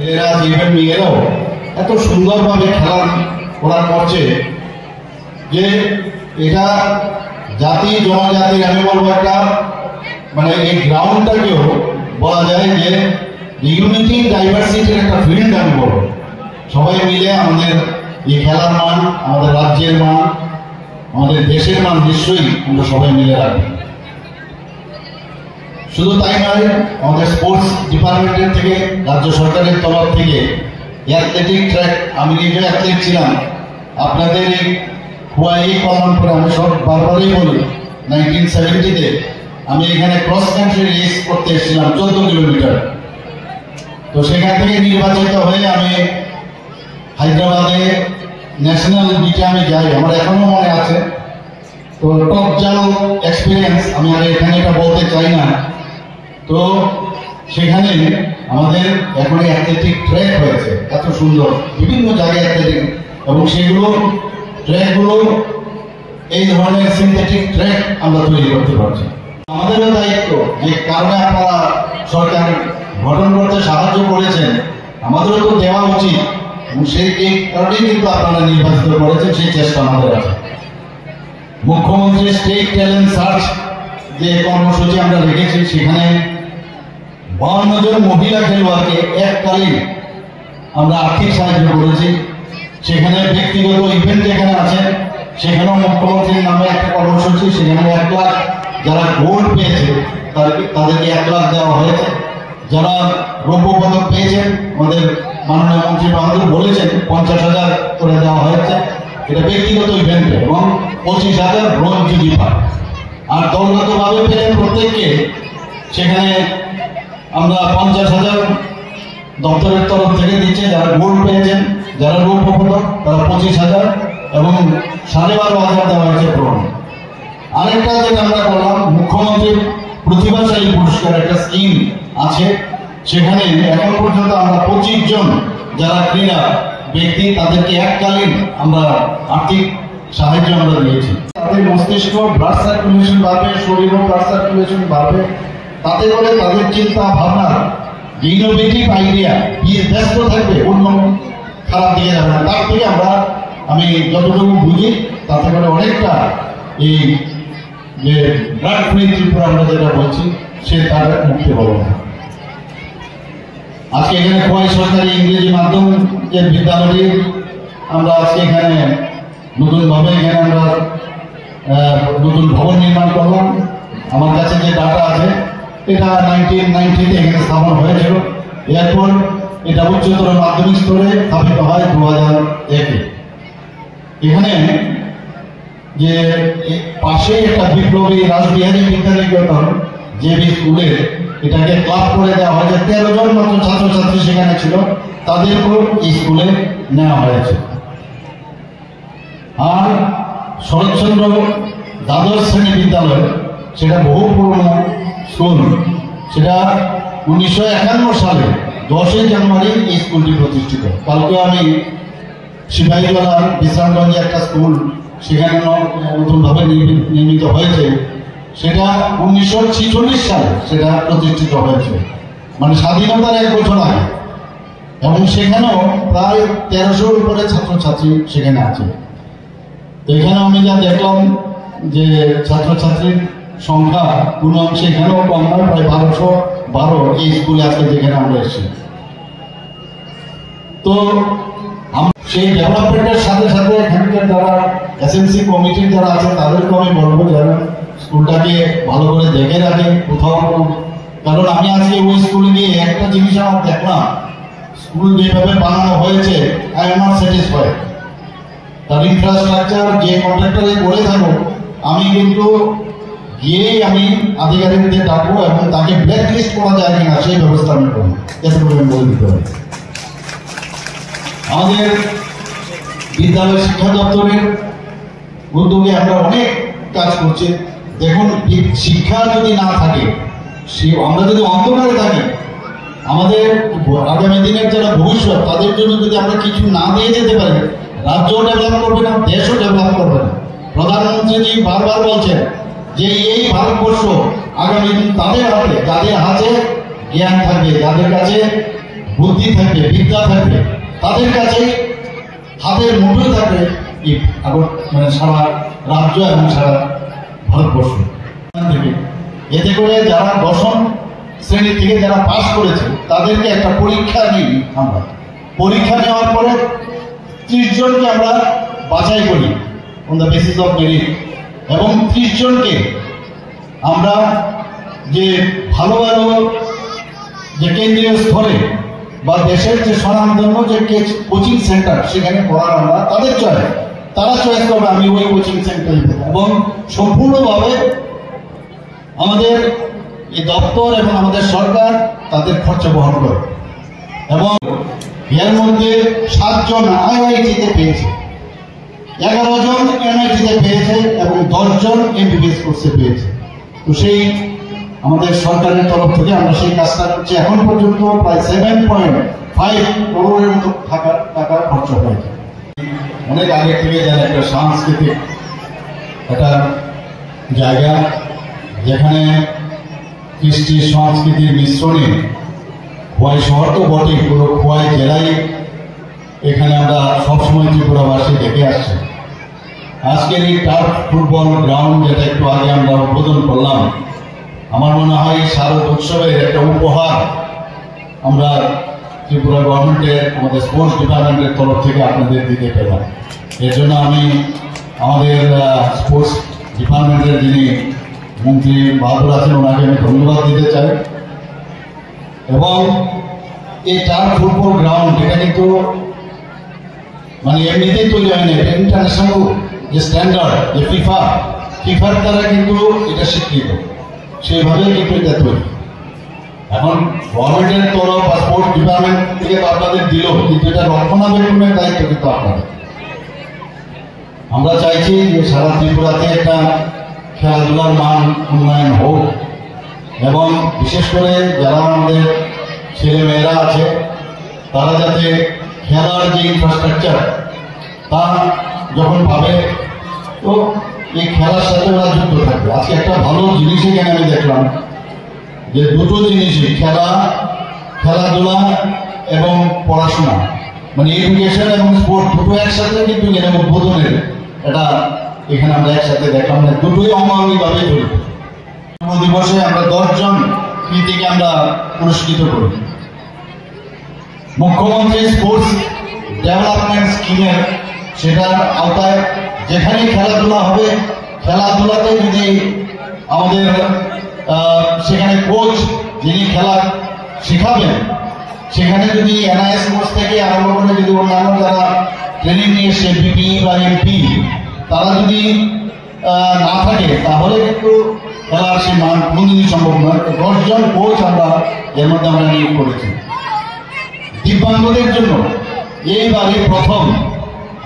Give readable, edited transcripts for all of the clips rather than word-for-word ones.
ছেলেরা জীবন মেয়েরাও এত সুন্দরভাবে খেলা ওরা করছে যে এটা জাতি জনজাতির আমি বলবো একটা মানে এই গ্রাউন্ডটাকেও বলা যায় যে ইউনিটি ডাইভার্সিটির একটা ফিল্ড আমি বলবো। সবাই মিলে আমাদের এই খেলার মান, আমাদের রাজ্যের মান, আমাদের দেশের মান নিশ্চয়ই আমরা সবাই মিলে রাখবো। শুধু তাই নয়, আমাদের স্পোর্টস ডিপার্টমেন্টের থেকে, রাজ্য সরকারের তরফ থেকে অ্যাথলেটিক ট্র্যাক, আমি নিজে অ্যাথলেট ছিলাম। আপনাদের এই হুয়াই কল্যাণপুরে আমি সব বারবারই বলি 1970-তে আমি এখানে ক্রস কান্ট্রি রেস করতে এসেছিলাম 14 কিলোমিটার। তো সেখান থেকে নির্বাচিত হয়ে আমি হায়দ্রাবাদে ন্যাশনাল মিটে আমি যাই, আমার এখনো মনে আছে। তো টপ জাল এক্সপিরিয়েন্স, আমি আর এখানে এটা বলতে চাই না। তো সেখানে আমাদের এখন অ্যাথলেটিক ট্র্যাক হয়েছে এত সুন্দর, বিভিন্ন জায়গায় অ্যাথলেটিক, এবং সেগুলো ট্র্যাকগুলো এই ধরনের সিনথেটিক ট্র্যাক আমরা তৈরি করতে পারছি। আমাদেরও দায়িত্ব, যে কারণে আপনারা সরকার গঠন করতে সাহায্য করেছেন, আমাদেরও তো দেওয়া উচিত, এবং সেই কারণেই কিন্তু আপনারা নির্বাচিত করেছেন, সেই চেষ্টা আমাদের আছে। মুখ্যমন্ত্রী স্টেট ট্যালেন্ট সার্চ যে কর্মসূচি আমরা রেখেছি, সেখানে 52 জন মহিলা খেলোয়াড়কে এককালীন আমরা আর্থিক সাহায্য করেছি। সেখানে ব্যক্তিগত ইভেন্ট যেখানে আছে সেখানেও মুখ্যমন্ত্রীর নামে একটা কর্মসূচি, সেখানে 1 লাখ যারা গোল্ড পেয়েছে তাদেরকে 1 লাখ দেওয়া হয়েছে। যারা রৌপ্য পদক পেয়েছেন, আমাদের মাননীয় মন্ত্রী বাহাদুর বলেছেন 50,000 করে দেওয়া হয়েছে, এটা ব্যক্তিগত ইভেন্টে, এবং 25,000 ব্রোঞ্জ জুনিপার। আর দলগতভাবে পেলেন প্রত্যেককে, সেখানে আমরা 50,000 দপ্তরের তরফ থেকে দিচ্ছে। যারা গোল্ড পেয়েছেন, যারা রৌপ্য পদক, তারা 25,000 এবং 12,500 দেওয়া হয়েছে ব্রোঞ্জ। আরেকটা যেটা আমরা করলাম, মুখ্যমন্ত্রীর প্রতিভাশালী পুরস্কার একটা স্কিম আছে, সেখানে এখন পর্যন্ত আমরা 25 জন যারা ক্রীড়া ব্যক্তি, তাদেরকে এককালীন আমরা আর্থিক সাহায্য আমরা দিয়েছি। তাদের মস্তিষ্ক ব্লাড সার্কুলেশন বাড়বে, শরীরও ব্লাড সার্কুলেশন বাড়বে, তাতে করে তাদের চিন্তা ভাবনা, ইনোভেটিভ আইডিয়া ব্যস্ত থাকবে, অন্য খারাপ দিকে যাবে না। তার থেকে আমি যতটুকু বুঝি তাতে করে অনেকটা এই যে ব্লাড ফ্রি ত্রিপুরা আমরা যেটা বলছি, সে তার মুক্তি হবে না। আজকে এখানে খোয়াই সরকারি ইংরেজি মাধ্যম যে বিদ্যালয়টি আমরা আজকে এখানে নতুনভাবে এখানে আমরা নতুন ভবন নির্মাণ করলাম। আমার কাছে যে ডাটা আছে, এটা 1990-তে এখানে স্থাপন হয়েছিল। এরপর এটা উচ্চতর মাধ্যমিক স্তরে স্থাপিত হয় 2001-এ। এখানে যে পাশে একটা বিপ্লবী রাসবিহারী বিদ্যানিকেতন জেবি স্কুলে এটাকে ক্লাব করে দেওয়া হয়েছে। 13 জন মাত্র ছাত্রছাত্রী সেখানে ছিল, তাদেরকেও এই স্কুলে নেওয়া হয়েছে। আর শরৎচন্দ্র দ্বাদশ শ্রেণী বিদ্যালয়, সেটা বহু পুরনো স্কুল, সেটা 1951 সালে 10 জানুয়ারি এই স্কুলটি প্রতিষ্ঠিত। কালকে আমি সিপাহীজলা বিশ্রামগঞ্জে একটা স্কুল সেখানে নতুনভাবে নির্মিত হয়েছে, সেটা 1946 সালে সেটা প্রতিষ্ঠিত হয়েছে, মানে স্বাধীনতার 1 বছর আগে, এবং সেখানেও প্রায় 1300-র উপরে ছাত্রছাত্রী সেখানে আছে। তো এখানে আমি যা দেখলাম যে ছাত্রছাত্রীর সংখ্যা কোনো অংশে এখানেও কম নয়, প্রায় 1212 এই স্কুলে আজকে যেখানে আমরা এসেছি। তো সেই ডেভেলপমেন্টের সাথে সাথে এখানকার যারা এসএমসি কমিটির যারা আছে তাদেরকেও আমি বলবো যারা স্কুলটাকে ভালো করে দেখে রাখে কোথাও। কারণ আমি আজকে ওই স্কুলে গিয়ে একটা জিনিস আমার দেখলাম, স্কুল যেভাবে বানানো হয়েছে, আই এম নট স্যাটিসফাইড। তার ইনফ্রাস্ট্রাকচার যে কন্ট্রাক্টরে করে থাকো, আমি কিন্তু গিয়েই আমি আধিকারিকদের ডাকবো এবং তাকে ব্ল্যাক লিস্ট করা যায় কিনা সেই ব্যবস্থা আমি করবো, এতটুকু আমি বলে দিতে পারি। আমাদের বিদ্যালয় শিক্ষা দপ্তরের উদ্যোগে আমরা অনেক কাজ করছি। দেখুন, শিক্ষা যদি না থাকে, আমরা যদি অন্ধকারে থাকি, আমাদের আগামী দিনের যারা ভবিষ্যৎ, তাদের জন্য যদি আমরা কিছু না দিয়ে যেতে পারি, রাজ্যও ডেভেলপ করবে না, দেশও ডেভেলপ করবে না। প্রধানমন্ত্রীজি বারবার বলছেন যে এই ভারতবর্ষ আগামী দিন তাদের হাতে, যাদের হাতে জ্ঞান থাকবে, যাদের কাছে বুদ্ধি থাকবে, বিদ্যা থাকবে, তাদের কাছে হাতের মুঠোয় থাকবে মানে সারা রাজ্য এবং সারা ভারতবর্ষ থেকে। এতে করে যারা 10ম শ্রেণী থেকে যারা পাস করেছে তাদেরকে একটা পরীক্ষা নিই আমরা। পরীক্ষা নেওয়ার পরে 30 জনকে আমরা বাছাই করি on the basis of merit, এবং 30 জনকে আমরা যে ভালো ভালো যে কেন্দ্রীয় স্তরে বা দেশের যে স্বনামধন্য যে কোচিং সেন্টার সেখানে পড়ার আমরা তাদের তারা চয়েস করবে আমি ওই কোচিং সেন্টারে দেবো, এবং সম্পূর্ণভাবে আমাদের এই দপ্তর এবং আমাদের সরকার তাদের খরচা বহন করে। এবং এর মধ্যে 7 জন আইআইটিতে পেয়েছে, 11 জন এনআইটিতে পেয়েছে এবং 10 জন এমবিবিএস কোর্সে পেয়েছে। তো সেই আমাদের সরকারের তরফ থেকে আমরা সেই কাজটা করছি। এখন পর্যন্ত প্রায় 7.5 করোড়ের মতো টাকা খরচ হয়েছে। অনেক আগে থেকে যারা একটা সাংস্কৃতিক একটা জায়গা, যেখানে কৃষ্টি সংস্কৃতির মিশ্রণে খোয়াই শহর তো বটে, পুরো খোয়াই জেলায় এখানে আমরা সবসময় ত্রিপুরাবাসী দেখে আসছি। আজকের এই টার্ফ ফুটবল গ্রাউন্ড যেটা একটু আগে আমরা উদ্বোধন করলাম, আমার মনে হয় শারদ উৎসবের একটা উপহার আমরা ত্রিপুরা গভর্নমেন্টের আমাদের স্পোর্টস ডিপার্টমেন্টের তরফ থেকে আপনাদের দিতে পেলাম। এর জন্য আমি আমাদের স্পোর্টস ডিপার্টমেন্টের যিনি মন্ত্রী বাহাদুর আছেন ওনাকে আমি ধন্যবাদ দিতে চাই। এবং এই টার্ফ ফুটবল গ্রাউন্ড এটা কিন্তু মানে এমনিতেই তৈরি হয়নি, ইন্টারন্যাশনাল যে স্ট্যান্ডার্ড যে ফিফার দ্বারা কিন্তু এটা স্বীকৃত, সেইভাবে কিন্তু এটা তৈরি। এখন গভর্নমেন্টের তরফ বা স্পোর্টস ডিপার্টমেন্ট থেকে তো আপনাদের দিল, কিন্তু এটা রক্ষণাবেক্ষণের দায়িত্ব কিন্তু আপনাদের। আমরা চাইছি যে সারা ত্রিপুরাতে একটা খেলাধুলার মান উন্নয়ন হোক, এবং বিশেষ করে যারা আমাদের ছেলে মেয়েরা আছে তারা যাতে খেলার যে ইনফ্রাস্ট্রাকচার তা যখন পাবে তো এই খেলার সাথে ওরা যুক্ত থাকবে। আজকে একটা ভালো জিনিস এখানে আমি দেখলাম যে দুটো জিনিসই খেলাধুলা এবং পড়াশোনা, মানে এডুকেশন এবং স্পোর্ট দুটো একসাথে কিন্তু এখানে উদ্বোধনের এটা এখানে আমরা একসাথে দেখলাম, মানে দুটোই অঙ্গাঙ্গিভাবে জড়িত। দিবসে আমরা 10 জন কৃতিকে আমরা পুরস্কৃত করি। মুখ্যমন্ত্রী স্পোর্টস ডেভেলপমেন্ট স্কিমের সেটার আওতায় যেখানেই খেলাধুলা হবে, খেলাধুলাতে যদি আমাদের সেখানে কোচ যিনি খেলা শেখাবেন, সেখানে যদি এনআইএস কোচ থেকে আরম্ভ করে যদি অন্যান্য যারা ট্রেনিং নিয়ে এসে বিপি বা এমপি তারা যদি না থাকে তাহলে কিন্তু খেলার সেই মান কোনোদিনই সম্ভব নয়। 10 জন কোচ আমরা এর মধ্যে আমরা নিয়োগ করেছি। দিব্যাঙ্গদের জন্য এইবারে প্রথম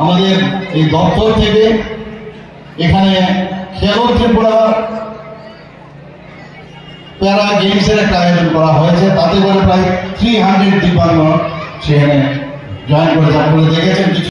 আমাদের এই দপ্তর থেকে এখানে খেলো ত্রিপুরা প্যারা গেমসের একটা আয়োজন করা হয়েছে, তাতে করে প্রায় 300 দিব্যাঙ্গ সেখানে জয়েন করেছে। আপনারা দেখেছেন।